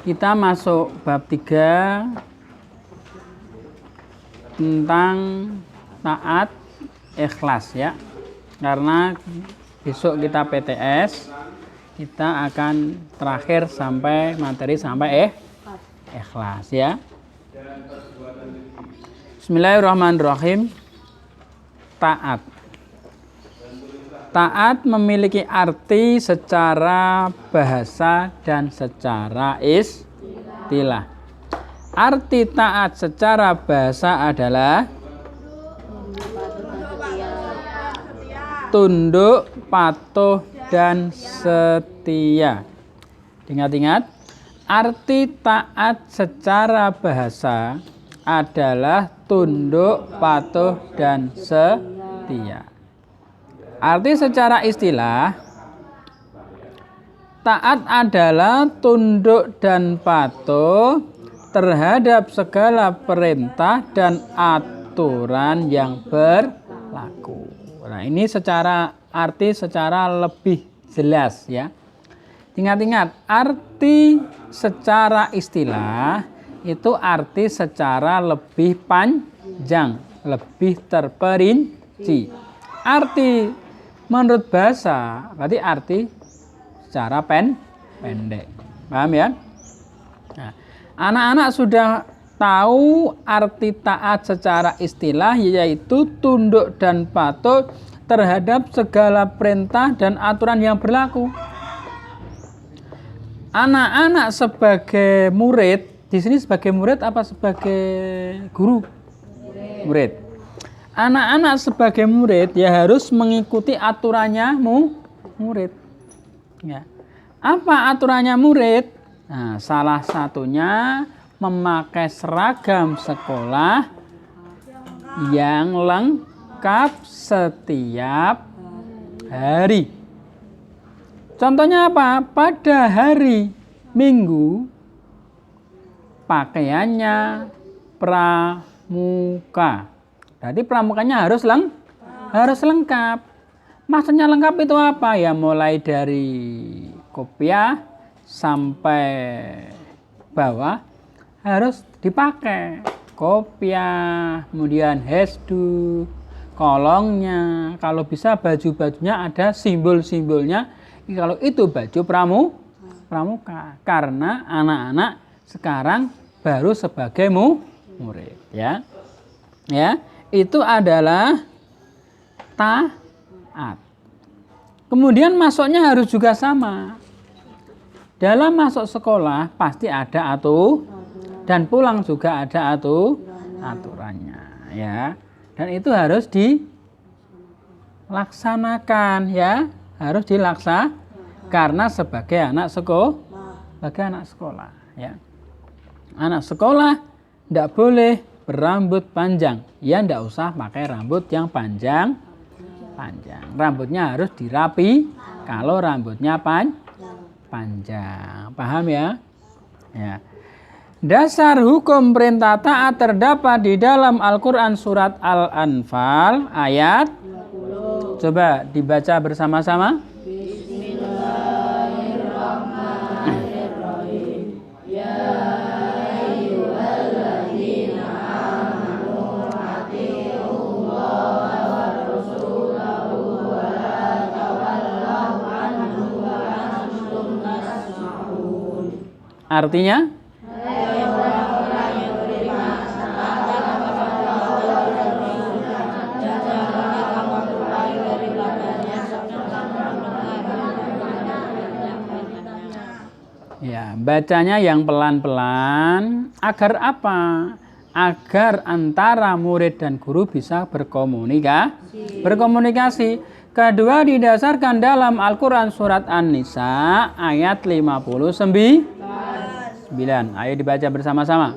Kita masuk bab 3 tentang taat ikhlas ya. Karena besok kita PTS, kita akan terakhir sampai materi sampai ikhlas ya. Bismillahirrahmanirrahim. Taat. Taat memiliki arti secara bahasa dan secara istilah. Arti taat secara bahasa adalah tunduk, patuh, dan setia. Ingat-ingat, arti taat secara bahasa adalah tunduk, patuh, dan setia. Arti secara istilah, taat adalah tunduk dan patuh terhadap segala perintah dan aturan yang berlaku. Nah, ini secara arti secara lebih jelas ya. Ingat-ingat, arti secara istilah itu arti secara lebih panjang, lebih terperinci. Arti menurut bahasa berarti arti secara pendek. Paham ya? Nah, anak-anak sudah tahu arti taat secara istilah, yaitu tunduk dan patuh terhadap segala perintah dan aturan yang berlaku. Anak-anak sebagai murid, di sini sebagai murid apa sebagai guru? Murid. Anak-anak sebagai murid ya harus mengikuti aturannya murid. Ya. Apa aturannya murid? Nah, salah satunya memakai seragam sekolah yang lengkap setiap hari. Contohnya apa? Pada hari Minggu pakaiannya pramuka. Berarti pramukanya harus lengkap. Maksudnya lengkap itu apa? Ya mulai dari kopiah sampai bawah harus dipakai. Kopiah, kemudian hesdu, kolongnya. Kalau bisa baju-bajunya ada simbol-simbolnya. Kalau itu baju pramuka. Karena anak-anak sekarang baru sebagai murid ya. Ya. Itu adalah taat. Kemudian masuknya harus juga sama. Dalam masuk sekolah pasti ada dan pulang juga ada aturannya ya. Dan itu harus dilaksanakan ya, harus karena sebagai anak sekolah ya. Anak sekolah tidak boleh berambut panjang, ya ndak usah pakai rambut yang panjang. Rambutnya harus dirapi kalau rambutnya panjang. Paham ya? Ya. Dasar hukum perintah taat terdapat di dalam Al-Quran surat Al-Anfal ayat 20. Coba dibaca bersama-sama. Artinya? Ya, bacanya yang pelan-pelan. Agar apa? Agar antara murid dan guru bisa berkomunikasi. Kedua didasarkan dalam Al-Quran surat An-Nisa ayat 59. Ayo dibaca bersama-sama.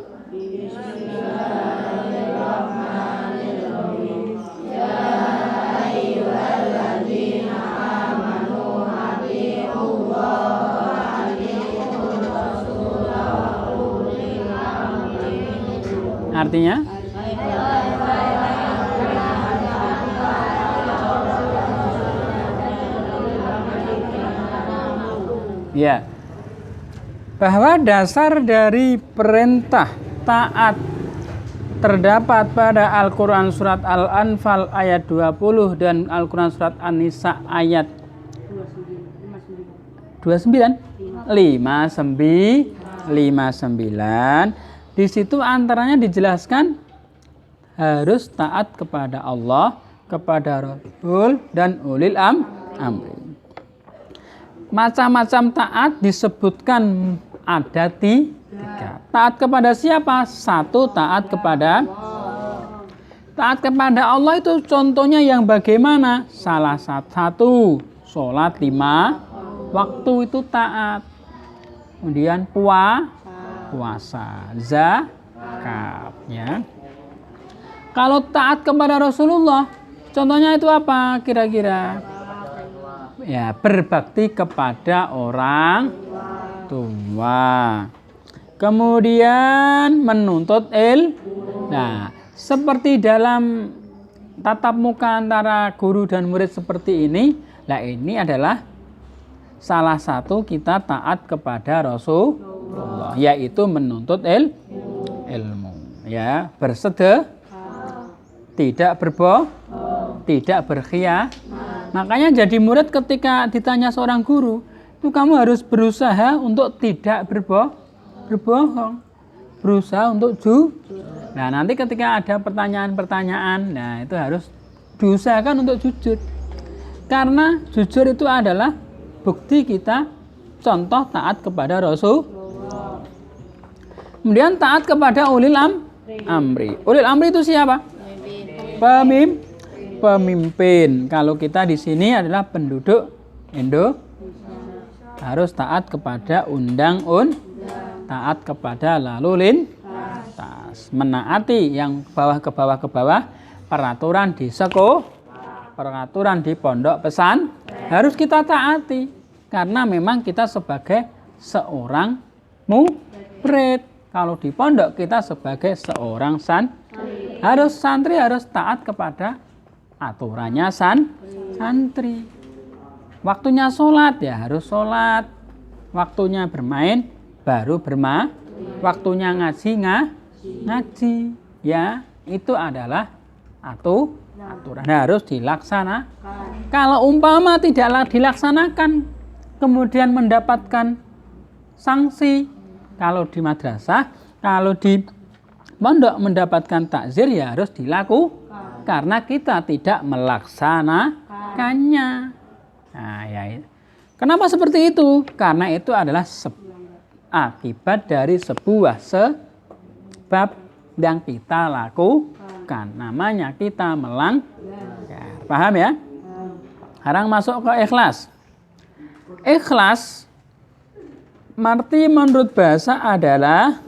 Artinya? Ya. bahwa dasar dari perintah taat terdapat pada Al-Quran surat Al-Anfal ayat 20 dan Al-Quran surat An-Nisa ayat 29 59. Di situ antaranya dijelaskan harus taat kepada Allah, kepada Rasul dan ulil amri. Macam-macam taat disebutkan ada tiga. Taat kepada siapa? Satu, taat kepada Allah itu contohnya yang bagaimana? Salah satu sholat 5 waktu itu taat. Kemudian puasa, zakat, ya. Kalau taat kepada Rasulullah, contohnya itu apa kira-kira? Ya, berbakti kepada orang tua. Kemudian menuntut Nah, seperti dalam tatap muka antara guru dan murid seperti ini, nah ini adalah salah satu kita taat kepada Rasulullah, yaitu menuntut ilmu, ya, tidak tidak berkhiyat. Makanya jadi murid ketika ditanya seorang guru, itu kamu harus berusaha untuk tidak berbohong, berusaha untuk jujur. Nah, nanti ketika ada pertanyaan-pertanyaan, nah itu harus diusahakan untuk jujur. Karena jujur itu adalah bukti kita contoh taat kepada Rasul. Kemudian taat kepada ulil amri. Ulil amri itu siapa? Pemimpin. Kalau kita di sini adalah penduduk harus taat kepada taat kepada lalu lintas, menaati yang bawah ke bawah, peraturan di peraturan di pondok pesan harus kita taati, karena memang kita sebagai seorang murid. Kalau di pondok kita sebagai seorang santri harus taat kepada aturannya santri. Waktunya sholat ya harus sholat. Waktunya bermain baru waktunya ngaji. Ya, itu adalah aturan harus dilaksanakan. Kalau umpama tidak dilaksanakan, kemudian mendapatkan sanksi. Kalau di madrasah, kalau di pondok mendapatkan takzir ya harus dilakukan, karena kita tidak melaksanakannya. Nah, ya. Kenapa seperti itu? Karena itu adalah akibat dari sebuah sebab yang kita lakukan. Namanya kita melanggar. Paham ya? Sekarang masuk ke ikhlas. Ikhlas arti menurut bahasa adalah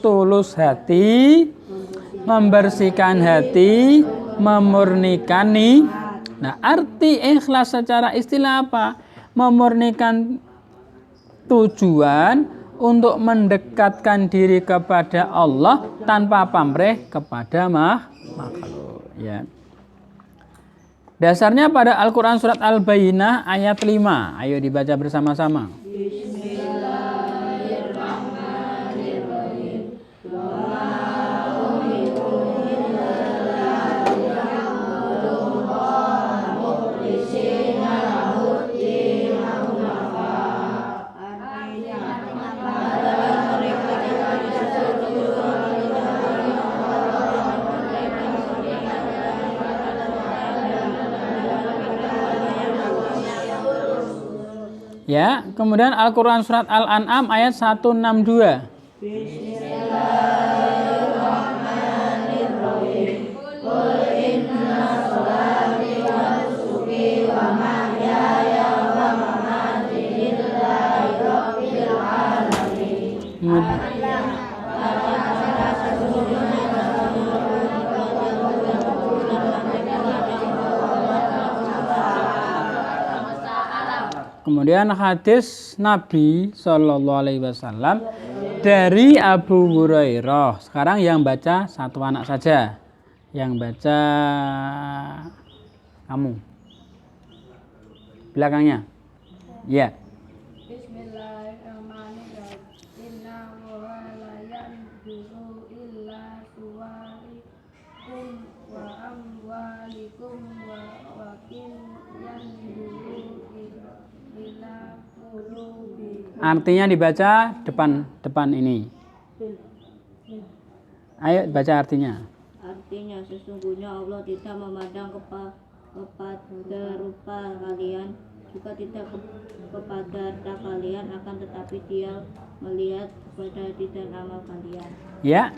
tulus hati, membersihkan hati, memurnikan nih. Nah, arti ikhlas secara istilah apa? Memurnikan tujuan untuk mendekatkan diri kepada Allah tanpa pamrih kepada makhluk, ya. Dasarnya pada Al-Quran surat Al-Bayyinah ayat 5. Ayo dibaca bersama-sama. Ya, kemudian Al-Quran surat Al-An'am ayat 162. Bismillahirrahmanirrahim. Qul inna sholati wa nusuki wa mahyaya wa mamati lillahi rabbil alamin. Kemudian hadis Nabi Shallallahu Alaihi Wasallam dari Abu Hurairah. Sekarang yang baca satu anak saja. Yang baca kamu. Belakangnya. Ya. Artinya dibaca depan ini. Ayo baca artinya. Artinya sesungguhnya Allah tidak memandang kepada rupa kalian, juga tidak kepada harta kalian, akan tetapi Dia melihat kepada hati dan amal kalian. Ya,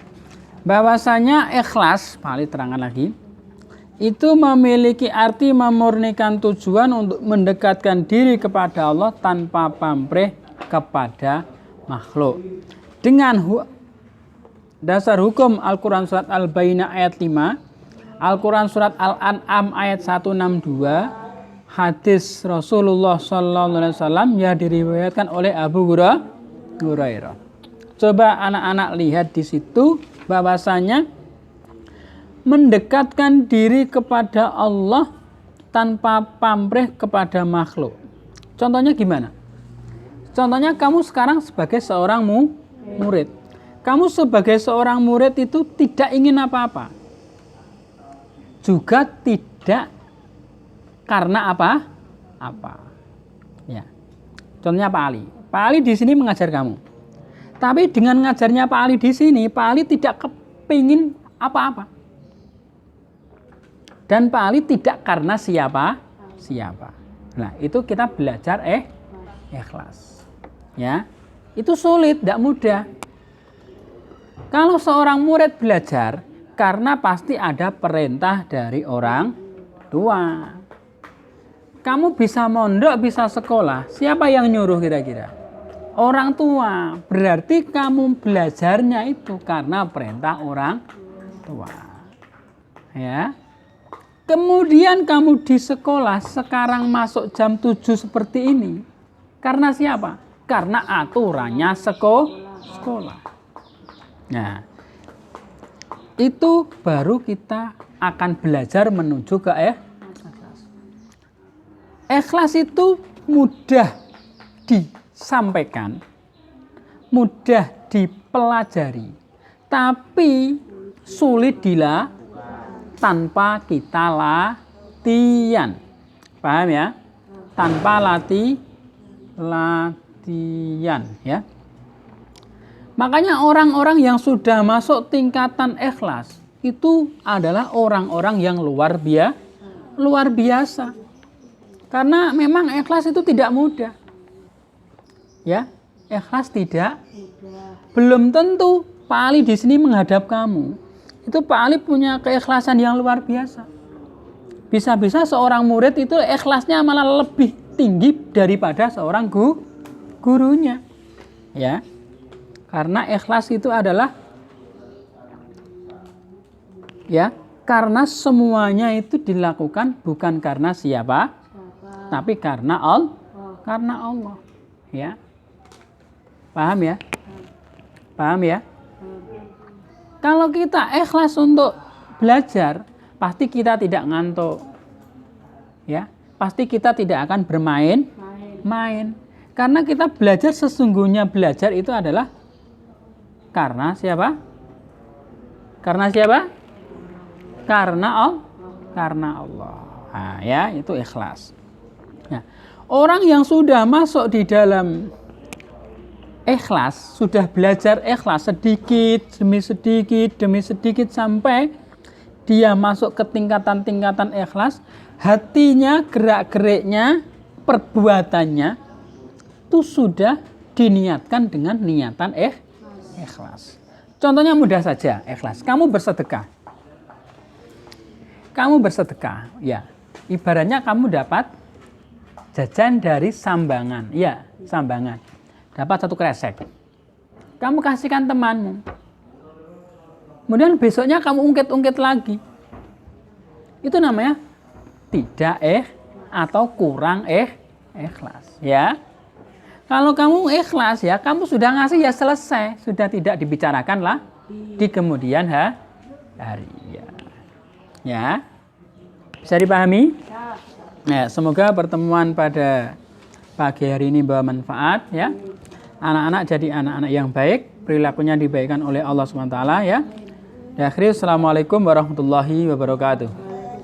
bahwasanya ikhlas, Pak Ali terangkan lagi, itu memiliki arti memurnikan tujuan untuk mendekatkan diri kepada Allah tanpa pamrih kepada makhluk. Dengan dasar hukum Al-Quran Surat Al-Bayyinah ayat 5, Al-Quran Surat Al-An'am ayat 162, hadis Rasulullah SAW yang diriwayatkan oleh Abu Hurairah. Coba anak-anak lihat di situ bahwasanya mendekatkan diri kepada Allah tanpa pamrih kepada makhluk. Contohnya gimana? Contohnya kamu sekarang sebagai seorang murid. Kamu sebagai seorang murid itu tidak ingin apa-apa. Juga tidak karena apa-apa. Ya. Contohnya Pak Ali. Pak Ali di sini mengajar kamu. Tapi dengan ngajarnya Pak Ali di sini, Pak Ali tidak kepingin apa-apa. Dan Pak Ali tidak karena siapa. Nah, itu kita belajar ikhlas. Ya. Itu sulit, tidak mudah. Kalau seorang murid belajar karena pasti ada perintah dari orang tua. Kamu bisa mondok, bisa sekolah. Siapa yang nyuruh kira-kira? Orang tua. Berarti kamu belajarnya itu karena perintah orang tua. Ya. Kemudian kamu di sekolah, sekarang masuk jam 7 seperti ini. Karena siapa? Karena aturannya sekolah. Nah, itu baru kita akan belajar menuju ke ikhlas. Ikhlas itu mudah disampaikan, mudah dipelajari, tapi sulit tanpa kita latihan. Paham ya? Tanpa latihan ya. Makanya orang-orang yang sudah masuk tingkatan ikhlas itu adalah orang-orang yang luar biasa. Karena memang ikhlas itu tidak mudah. Ya, ikhlas tidak. Belum tentu Pak Ali di sini menghadap kamu. Itu Pak Ali punya keikhlasan yang luar biasa. Bisa-bisa seorang murid itu ikhlasnya malah lebih tinggi daripada seorang gurunya. Ya. Karena ikhlas itu adalah ya, karena semuanya itu dilakukan bukan karena siapa, tapi karena Allah. Ya. Paham ya? Paham ya? Kalau kita ikhlas untuk belajar, pasti kita tidak ngantuk. Ya, pasti kita tidak akan bermain. Karena kita belajar, sesungguhnya belajar itu adalah karena siapa? Karena siapa? Karena Allah. Nah, ya, itu ikhlas. Nah, orang yang sudah masuk di dalam ikhlas, sudah belajar ikhlas sedikit demi sedikit sampai dia masuk ke tingkatan-tingkatan ikhlas, hatinya, gerak-geriknya, perbuatannya itu sudah diniatkan dengan niatan ikhlas. Contohnya mudah saja, ikhlas. Kamu bersedekah, ya. Ibaratnya kamu dapat jajan dari sambangan, ya, sambangan. Dapat 1 kresek. Kamu kasihkan temanmu. Kemudian besoknya kamu ungkit-ungkit lagi. Itu namanya tidak atau kurang ikhlas, ya. Kalau kamu ikhlas, ya, kamu sudah ngasih, ya selesai, sudah tidak dibicarakan lah di kemudian hari, ya. Ya. Bisa dipahami? Ya, semoga pertemuan pada pagi hari ini bawa manfaat, ya. Anak-anak jadi anak-anak yang baik, perilakunya dibaikkan oleh Allah SWT, ya. Akhirnya, assalamualaikum warahmatullahi wabarakatuh.